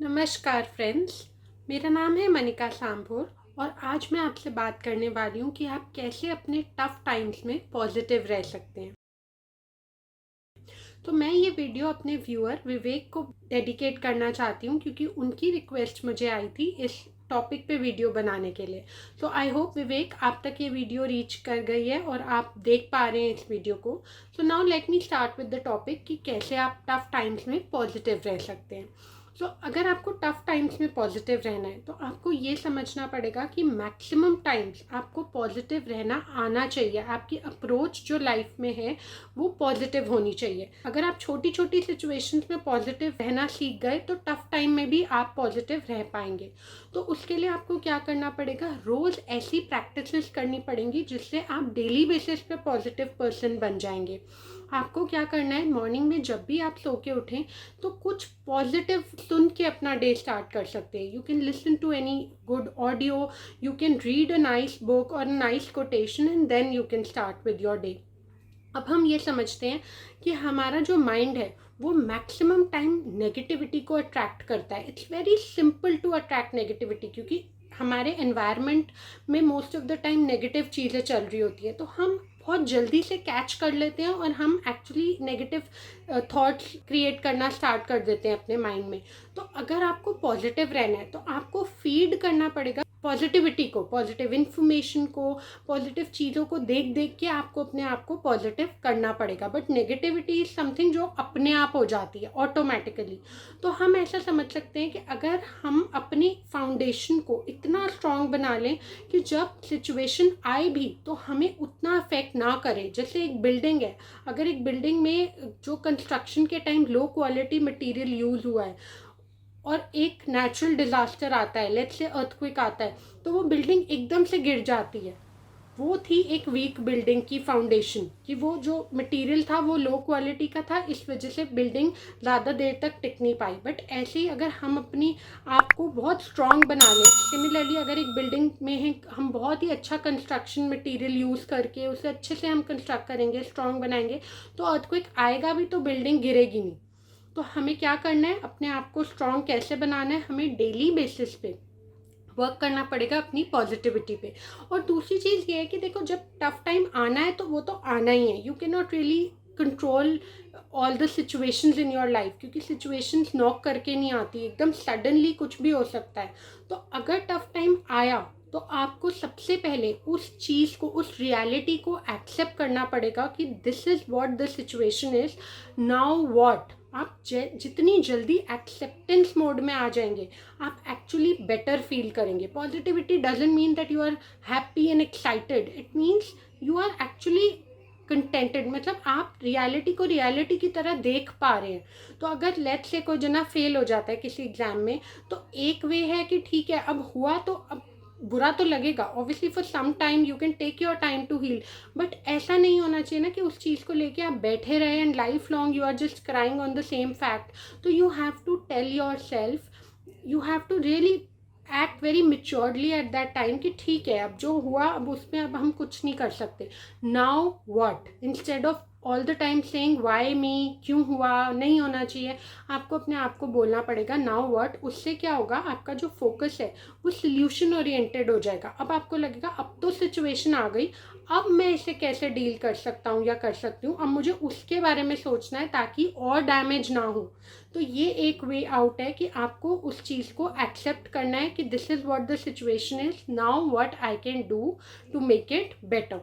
नमस्कार फ्रेंड्स। मेरा नाम है मनिका सांभोर और आज मैं आपसे बात करने वाली हूँ कि आप कैसे अपने टफ टाइम्स में पॉजिटिव रह सकते हैं। तो मैं ये वीडियो अपने व्यूअर विवेक को डेडिकेट करना चाहती हूँ क्योंकि उनकी रिक्वेस्ट मुझे आई थी इस टॉपिक पे वीडियो बनाने के लिए। तो आई होप विवेक आप तक ये वीडियो रीच कर गई है और आप देख पा रहे हैं इस वीडियो को। So now let me start with the topic कि कैसे आप टफ टाइम्स में पॉजिटिव रह सकते हैं। सो अगर आपको टफ टाइम्स में पॉजिटिव रहना है तो आपको ये समझना पड़ेगा कि मैक्सिमम टाइम्स आपको पॉजिटिव रहना आना चाहिए। आपकी अप्रोच जो लाइफ में है वो पॉजिटिव होनी चाहिए। अगर आप छोटी छोटी सिचुएशंस में पॉजिटिव रहना सीख गए तो टफ टाइम में भी आप पॉजिटिव रह पाएंगे। तो उसके लिए आपको क्या करना पड़ेगा, रोज़ ऐसी प्रैक्टिसेस करनी पड़ेंगी जिससे आप डेली बेसिस पे पॉजिटिव पर्सन बन जाएंगे। आपको क्या करना है, मॉर्निंग में जब भी आप सो के उठें तो कुछ पॉजिटिव सुन के अपना डे स्टार्ट कर सकते हैं। You can listen to any good audio, you can read a nice book और nice quotation and then you can start with your day. अब हम ये समझते हैं कि हमारा जो माइंड है वो मैक्सिमम टाइम नेगेटिविटी को अट्रैक्ट करता है। It's very simple to attract negativity क्योंकि हमारे एनवायरनमेंट में most of the time negative चीज़ें चल रही होती है, तो हम बहुत जल्दी से कैच कर लेते हैं और हम एक्चुअली नेगेटिव थॉट्स क्रिएट करना स्टार्ट कर देते हैं अपने माइंड में। तो अगर आपको पॉजिटिव रहना है तो आपको फीड करना पड़ेगा पॉजिटिविटी को, पॉजिटिव इन्फॉर्मेशन को, पॉजिटिव चीज़ों को देख देख के आपको अपने आप को पॉजिटिव करना पड़ेगा। बट नेगेटिविटी इज समथिंग जो अपने आप हो जाती है ऑटोमेटिकली। तो हम ऐसा समझ सकते हैं कि अगर हम अपनी फाउंडेशन को इतना स्ट्रांग बना लें कि जब सिचुएशन आए भी तो हमें उतना अफेक्ट ना करे। जैसे एक बिल्डिंग है, अगर एक बिल्डिंग में जो कंस्ट्रक्शन के time low quality material use हुआ है और एक नेचुरल डिजास्टर आता है, लेट्स से अर्थक्वेक आता है, तो वो बिल्डिंग एकदम से गिर जाती है। वो थी एक वीक बिल्डिंग की फाउंडेशन कि वो जो मटेरियल था वो लो क्वालिटी का था, इस वजह से बिल्डिंग ज़्यादा देर तक टिक नहीं पाई। बट ऐसे ही अगर हम अपनी आप को बहुत स्ट्रांग बना लें, सिमिलरली अगर एक बिल्डिंग में है हम बहुत ही अच्छा कंस्ट्रक्शन मटेरियल यूज़ करके उसे अच्छे से हम कंस्ट्रक्ट करेंगे, स्ट्रांग बनाएंगे, तो अर्थक्वेक आएगा भी तो बिल्डिंग गिरेगी नहीं। तो हमें क्या करना है, अपने आप को स्ट्रांग कैसे बनाना है, हमें डेली बेसिस पे वर्क करना पड़ेगा अपनी पॉजिटिविटी पे। और दूसरी चीज़ ये है कि देखो, जब टफ टाइम आना है तो वो तो आना ही है। You can not really control all the situations in your life क्योंकि सिचुएशंस नॉक करके नहीं आती, एकदम सडनली कुछ भी हो सकता है। तो अगर टफ टाइम आया तो आपको सबसे पहले उस चीज़ को, उस रियलिटी को एक्सेप्ट करना पड़ेगा कि this is what the situation is, now what. आप जितनी जल्दी एक्सेप्टेंस मोड में आ जाएंगे आप एक्चुअली बेटर फील करेंगे। Positivity doesn't mean that you are happy and excited, it means you are actually contented. मतलब आप रियलिटी को रियलिटी की तरह देख पा रहे हैं। तो अगर लेट्स से कोई जना फेल हो जाता है किसी एग्जाम में, तो एक वे है कि ठीक है अब हुआ तो अब बुरा तो लगेगा, obviously for some time you can take your time to heal. But ऐसा नहीं होना चाहिए ना कि उस चीज़ को लेके आप बैठे रहे and life long you are just crying on the same fact. तो you have to tell yourself, you have to really act very maturedly at that time कि ठीक है अब जो हुआ अब उसमें अब हम कुछ नहीं कर सकते, now what, instead of all the time saying why me, क्यों हुआ, नहीं होना चाहिए। आपको अपने आप को बोलना पड़ेगा नाउ व्हाट। उससे क्या होगा, आपका जो फोकस है वो सोल्यूशन ओरिएंटेड हो जाएगा। अब आपको लगेगा अब तो सिचुएशन आ गई, अब मैं इसे कैसे डील कर सकता हूँ या कर सकती हूँ, अब मुझे उसके बारे में सोचना है ताकि और डैमेज ना हो। तो ये एक वे आउट है कि आपको उस चीज़ को एक्सेप्ट करना है कि this is what the situation is, now what I can do to make it better.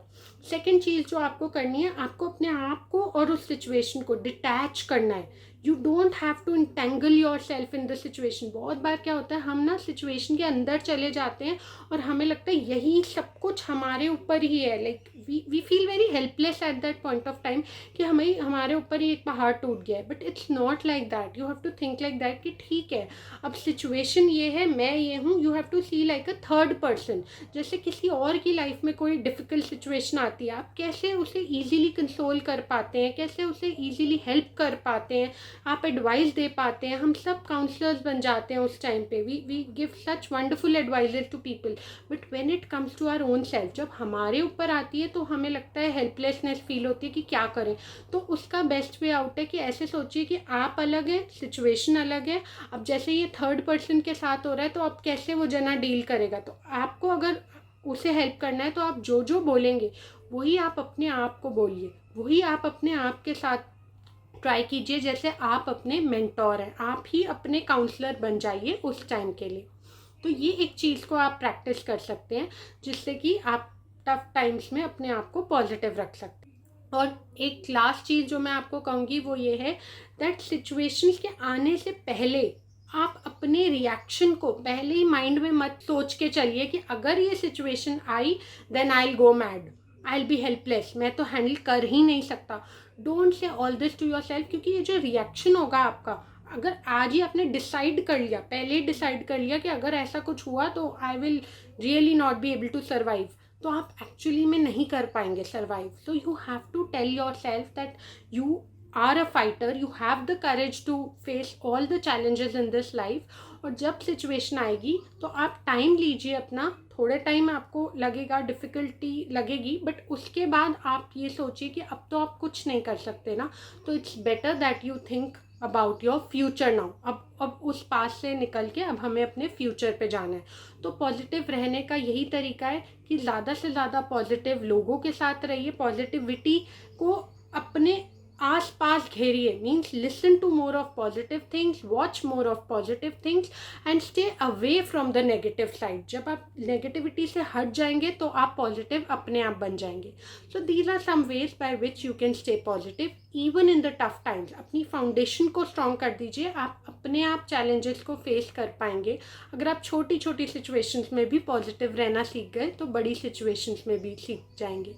Second चीज़ जो आपको करनी है, आपको अपने आप को और उस सिचुएशन को डिटैच करना है। You don't have to entangle yourself in the situation. बहुत बार क्या होता है, हम ना सिचुएशन के अंदर चले जाते हैं और हमें लगता है यही सब कुछ हमारे ऊपर ही है। Like we feel very helpless at that point of time कि हमें हमारे ऊपर ही एक पहाड़ टूट गया है। But it's not like that, you have to think like that कि ठीक है अब सिचुएशन ये है, मैं ये हूँ। You have to see like a third person. जैसे किसी और की लाइफ में कोई डिफिकल्ट सिचुएशन आती है, आप कैसे उसे ईजिली कंसोल कर पाते हैं, कैसे उसे ईजिली हेल्प कर पाते हैं, आप एडवाइस दे पाते हैं, हम सब काउंसलर्स बन जाते हैं उस टाइम पे, we give such wonderful advises to people, but when it comes to our own self, जब हमारे ऊपर आती है तो हमें लगता है हेल्पलेसनेस फील होती है कि क्या करें। तो उसका बेस्ट वे आउट है कि ऐसे सोचिए कि आप अलग हैं, सिचुएशन अलग है। अब जैसे ये थर्ड पर्सन के साथ हो रहा है तो अब कैसे वो जना डील करेगा, तो आपको अगर उसे हेल्प करना है तो आप जो जो बोलेंगे वही आप अपने आप को बोलिए, वही आप अपने आप के साथ ट्राई कीजिए, जैसे आप अपने मेंटोर हैं, आप ही अपने काउंसलर बन जाइए उस टाइम के लिए। तो ये एक चीज़ को आप प्रैक्टिस कर सकते हैं जिससे कि आप टफ टाइम्स में अपने आप को पॉजिटिव रख सकते हैं। और एक लास्ट चीज़ जो मैं आपको कहूँगी वो ये है दैट सिचुएशंस के आने से पहले आप अपने रिएक्शन को पहले ही माइंड में मत सोच के चलिए कि अगर ये सिचुएशन आई then I will go mad, I will be helpless, मैं तो हैंडल कर ही नहीं सकता। Don't say all this to yourself, क्योंकि ये जो रिएक्शन होगा आपका, अगर आज ही आपने डिसाइड कर लिया, पहले ही डिसाइड कर लिया कि अगर ऐसा कुछ हुआ तो I will really not be able to survive, तो आप एक्चुअली में नहीं कर पाएंगे survive. So you have to tell yourself that you are a fighter, you have the courage to face all the challenges in this life। और जब situation आएगी तो आप टाइम लीजिए अपना, थोड़े टाइम आपको लगेगा, डिफ़िकल्टी लगेगी, बट उसके बाद आप ये सोचिए कि अब तो आप कुछ नहीं कर सकते ना, तो it's better that you think about your future now. अब उस पास से निकल के अब हमें अपने फ्यूचर पे जाना है। तो पॉजिटिव रहने का यही तरीका है कि ज़्यादा से ज़्यादा पॉजिटिव लोगों के साथ रहिए, पॉजिटिविटी को अपने आस पास घेरिए, means listen to more of positive things, watch more of positive things and stay away from the negative side. जब आप नेगेटिविटी से हट जाएंगे तो आप पॉजिटिव अपने आप बन जाएंगे। So these are some ways by which you can stay positive even in the tough times. अपनी फाउंडेशन को स्ट्रॉन्ग कर दीजिए, आप अपने आप चैलेंजेस को फेस कर पाएंगे। अगर आप छोटी छोटी सिचुएशंस में भी पॉजिटिव रहना सीख गए तो बड़ी सिचुएशंस में भी सीख जाएंगे।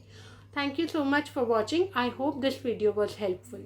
Thank you so much for watching. I hope this video was helpful.